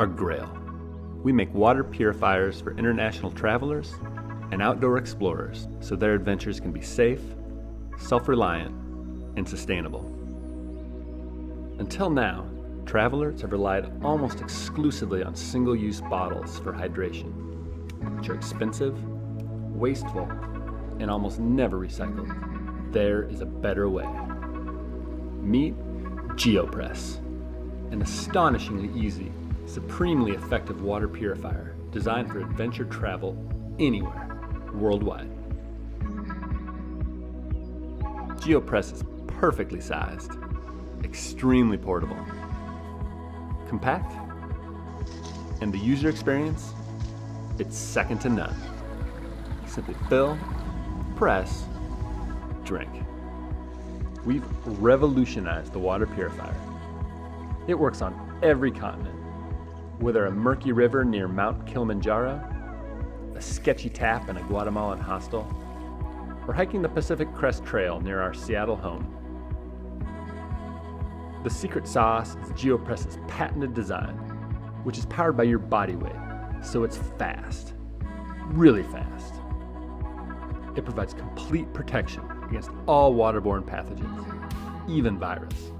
are Grail. We make water purifiers for international travelers and outdoor explorers so their adventures can be safe, self-reliant, and sustainable. Until now, travelers have relied almost exclusively on single-use bottles for hydration, which are expensive, wasteful, and almost never recycled. There is a better way. Meet GeoPress, an astonishingly easy, supremely effective water purifier designed for adventure travel anywhere, worldwide. GeoPress is perfectly sized, extremely portable, compact, and the user experience, it's second to none. Simply fill, press, drink. We've revolutionized the water purifier. It works on every continent, whether a murky river near Mount Kilimanjaro, a sketchy tap in a Guatemalan hostel, or hiking the Pacific Crest Trail near our Seattle home. The secret sauce is GeoPress's patented design, which is powered by your body weight, so it's fast, really fast. It provides complete protection against all waterborne pathogens, even virus.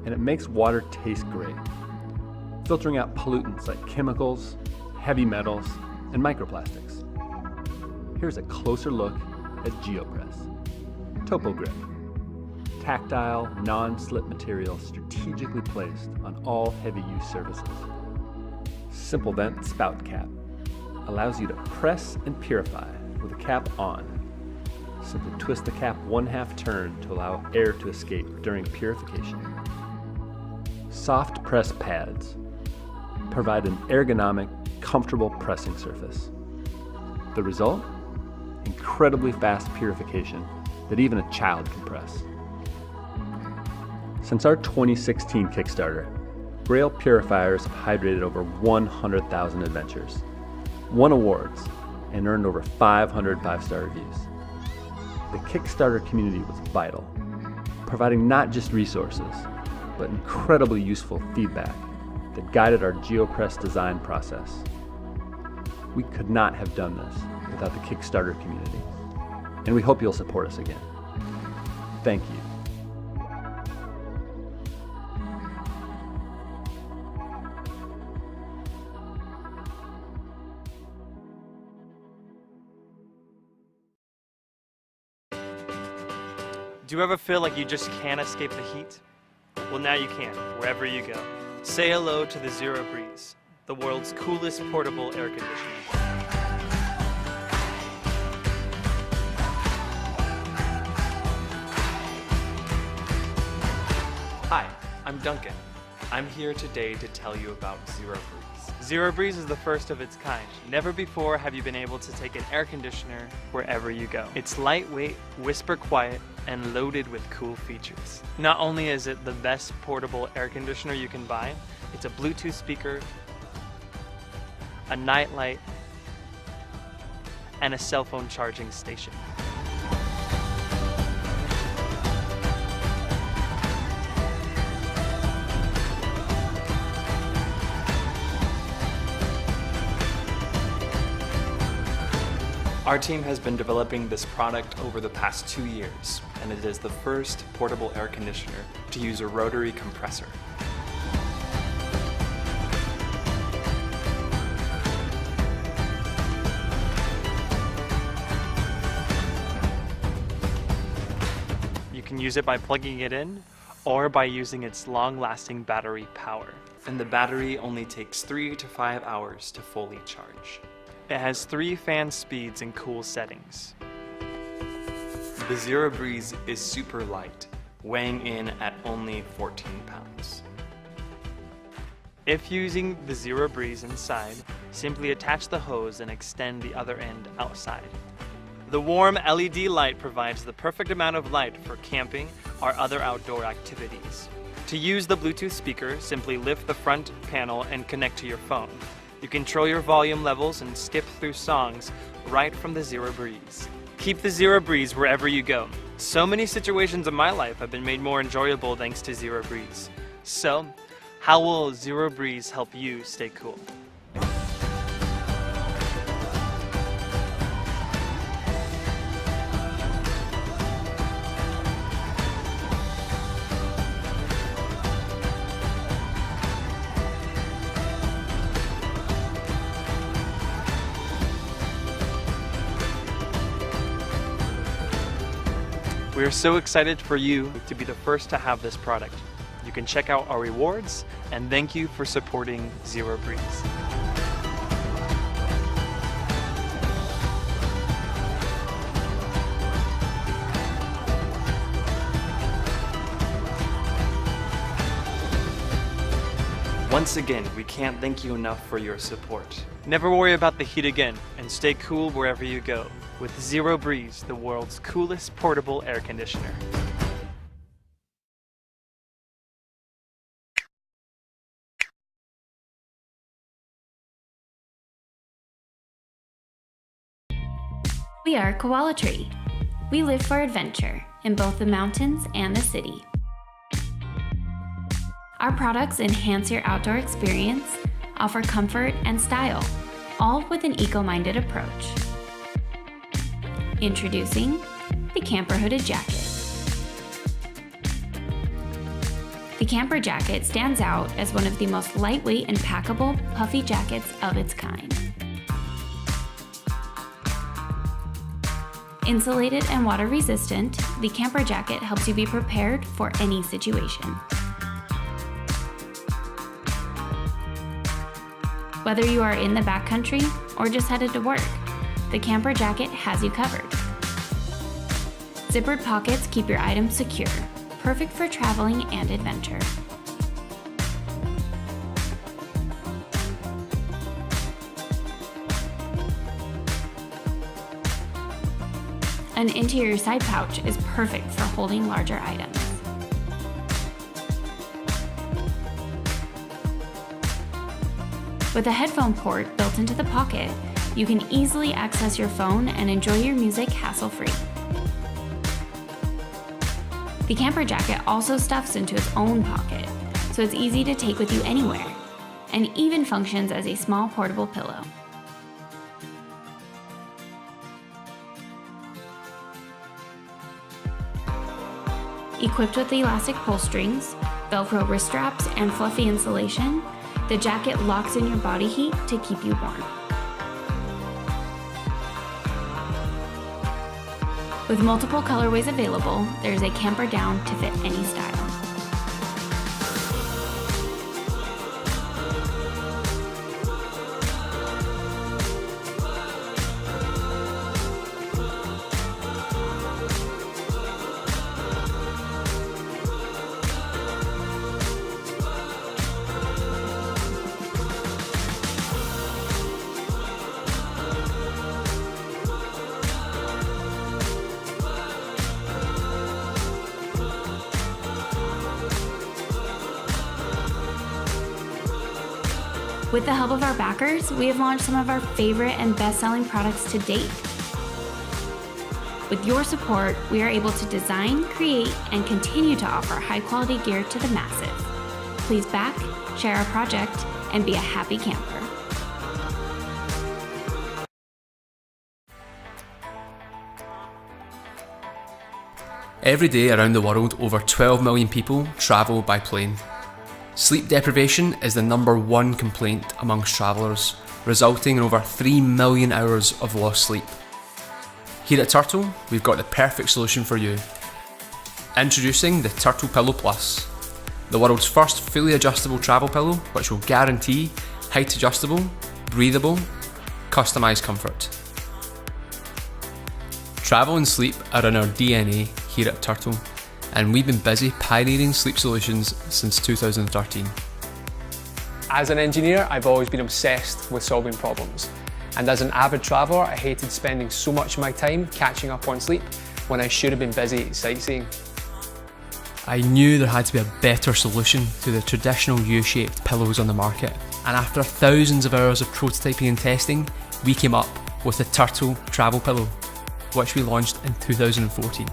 And it makes water taste great, filtering out pollutants like chemicals, heavy metals, and microplastics. Here's a closer look at GeoPress. Topo Grip. Tactile, non-slip material strategically placed on all heavy-use surfaces. Simple vent spout cap allows you to press and purify with the cap on. Simply twist the cap 1/2 turn to allow air to escape during purification. Soft press pads provide an ergonomic, comfortable pressing surface. The result? Incredibly fast purification that even a child can press. Since our 2016 Kickstarter, Grail purifiers have hydrated over 100,000 adventures, won awards, and earned over 500 5-star reviews. The Kickstarter community was vital, providing not just resources, but incredibly useful feedback that guided our GeoPress design process. We could not have done this without the Kickstarter community, and we hope you'll support us again. Thank you. Do you ever feel like you just can't escape the heat? Well, now you can, wherever you go. Say hello to the Zero Breeze, the world's coolest portable air conditioner. Hi, I'm Duncan. I'm here today to tell you about Zero Breeze. Zero Breeze is the first of its kind. Never before have you been able to take an air conditioner wherever you go. It's lightweight, whisper quiet, and loaded with cool features. Not only is it the best portable air conditioner you can buy, it's a Bluetooth speaker, a night light, and a cell phone charging station. Our team has been developing this product over the past 2 years, and it is the first portable air conditioner to use a rotary compressor. You can use it by plugging it in or by using its long-lasting battery power. And the battery only takes 3 to 5 hours to fully charge. It has 3 fan speeds and cool settings. The Zero Breeze is super light, weighing in at only 14 pounds. If using the Zero Breeze inside, simply attach the hose and extend the other end outside. The warm LED light provides the perfect amount of light for camping or other outdoor activities. To use the Bluetooth speaker, simply lift the front panel and connect to your phone. You control your volume levels and skip through songs right from the Zero Breeze. Keep the Zero Breeze wherever you go. So many situations in my life have been made more enjoyable thanks to Zero Breeze. So, How will Zero Breeze help you stay cool? We are so excited for you to be the first to have this product. You can check out our rewards, and thank you for supporting Zero Breeze. Once again, we can't thank you enough for your support. Never worry about the heat again, and stay cool wherever you go with Zero Breeze, the world's coolest portable air conditioner. We are Koala Tree. We live for adventure in both the mountains and the city. Our products enhance your outdoor experience, offer comfort and style, all with an eco-minded approach. Introducing the Camper Hooded Jacket. The Camper Jacket stands out as one of the most lightweight and packable puffy jackets of its kind. Insulated and water resistant, the Camper Jacket helps you be prepared for any situation. Whether you are in the backcountry or just headed to work, the Camper Jacket has you covered. Zippered pockets keep your items secure, perfect for traveling and adventure. An interior side pouch is perfect for holding larger items. With a headphone port built into the pocket, you can easily access your phone and enjoy your music hassle-free. The Camper Jacket also stuffs into its own pocket, so it's easy to take with you anywhere, and even functions as a small portable pillow. Equipped with elastic pull strings, Velcro wrist straps, and fluffy insulation, the jacket locks in your body heat to keep you warm. With multiple colorways available, there's a camper down to fit any style. With the help of our backers, we have launched some of our favorite and best-selling products to date. With your support, we are able to design, create, and continue to offer high-quality gear to the masses. Please back, share our project, and be a happy camper. Every day around the world, over 12 million people travel by plane. Sleep deprivation is the #1 complaint amongst travellers, resulting in over 3 million hours of lost sleep. Here at Turtle, we've got the perfect solution for you. Introducing the Turtle Pillow Plus, the world's first fully adjustable travel pillow which will guarantee height adjustable, breathable, customised comfort. Travel and sleep are in our DNA here at Turtle, and we've been busy pioneering sleep solutions since 2013. As an engineer, I've always been obsessed with solving problems. And as an avid traveller, I hated spending so much of my time catching up on sleep when I should have been busy sightseeing. I knew there had to be a better solution to the traditional U-shaped pillows on the market, and after thousands of hours of prototyping and testing, we came up with the Turtle Travel Pillow, which we launched in 2014.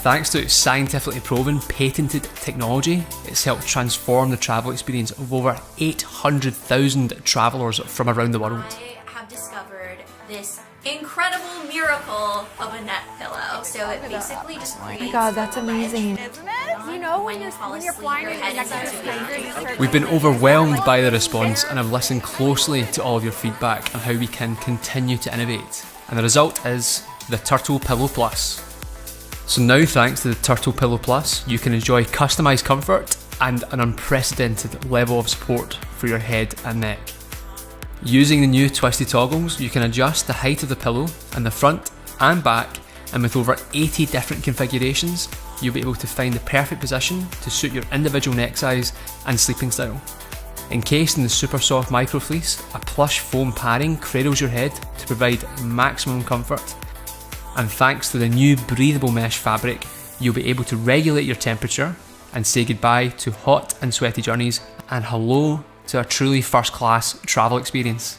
Thanks to its scientifically proven, patented technology, it's helped transform the travel experience of over 800,000 travellers from around the world. I have discovered this incredible miracle of a neck pillow. So it basically just creates. Oh my god, that's amazing. Isn't it? You know when you're flying, your head is into We've been overwhelmed by the response and have listened closely to all of your feedback on how we can continue to innovate. And the result is the Turtle Pillow Plus. So now, thanks to the Turtle Pillow Plus, you can enjoy customised comfort and an unprecedented level of support for your head and neck. Using the new twisty toggles, you can adjust the height of the pillow in the front and back, and with over 80 different configurations, you'll be able to find the perfect position to suit your individual neck size and sleeping style. Encased in the super soft microfleece, a plush foam padding cradles your head to provide maximum comfort. And thanks to the new breathable mesh fabric, you'll be able to regulate your temperature and say goodbye to hot and sweaty journeys and hello to a truly first-class travel experience.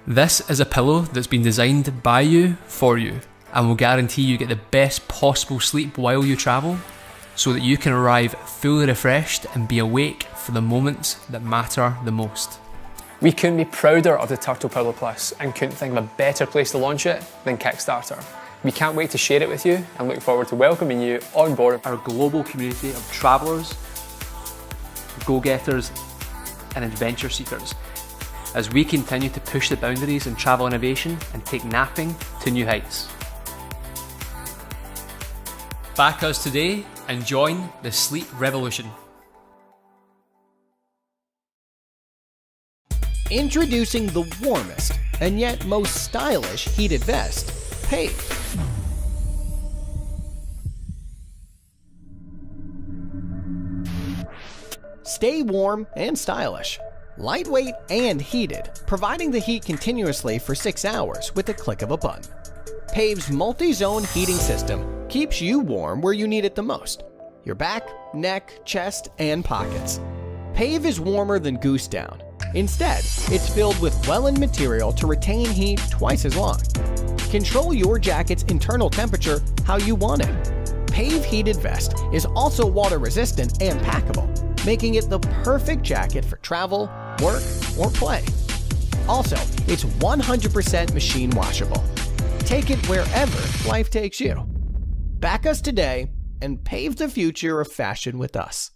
This is a pillow that's been designed by you for you and will guarantee you get the best possible sleep while you travel, so that you can arrive fully refreshed and be awake for the moments that matter the most. We couldn't be prouder of the Turtle Pillow Plus and couldn't think of a better place to launch it than Kickstarter. We can't wait to share it with you and look forward to welcoming you on board Our global community of travellers, go-getters and adventure seekers, as we continue to push the boundaries in travel innovation and take napping to new heights. Back us today and join the sleep revolution. Introducing the warmest and yet most stylish heated vest, Pave. Stay warm and stylish. Lightweight and heated, providing the heat continuously for 6 hours with the click of a button. Pave's multi-zone heating system keeps you warm where you need it the most. Your back, neck, chest, and pockets. Pave is warmer than Goose Down. Instead, it's filled with Welland material to retain heat twice as long. Control your jacket's internal temperature how you want it. Pave Heated Vest is also water resistant and packable, making it the perfect jacket for travel, work, or play. Also, it's 100% machine washable. Take it wherever life takes you. Back us today and pave the future of fashion with us.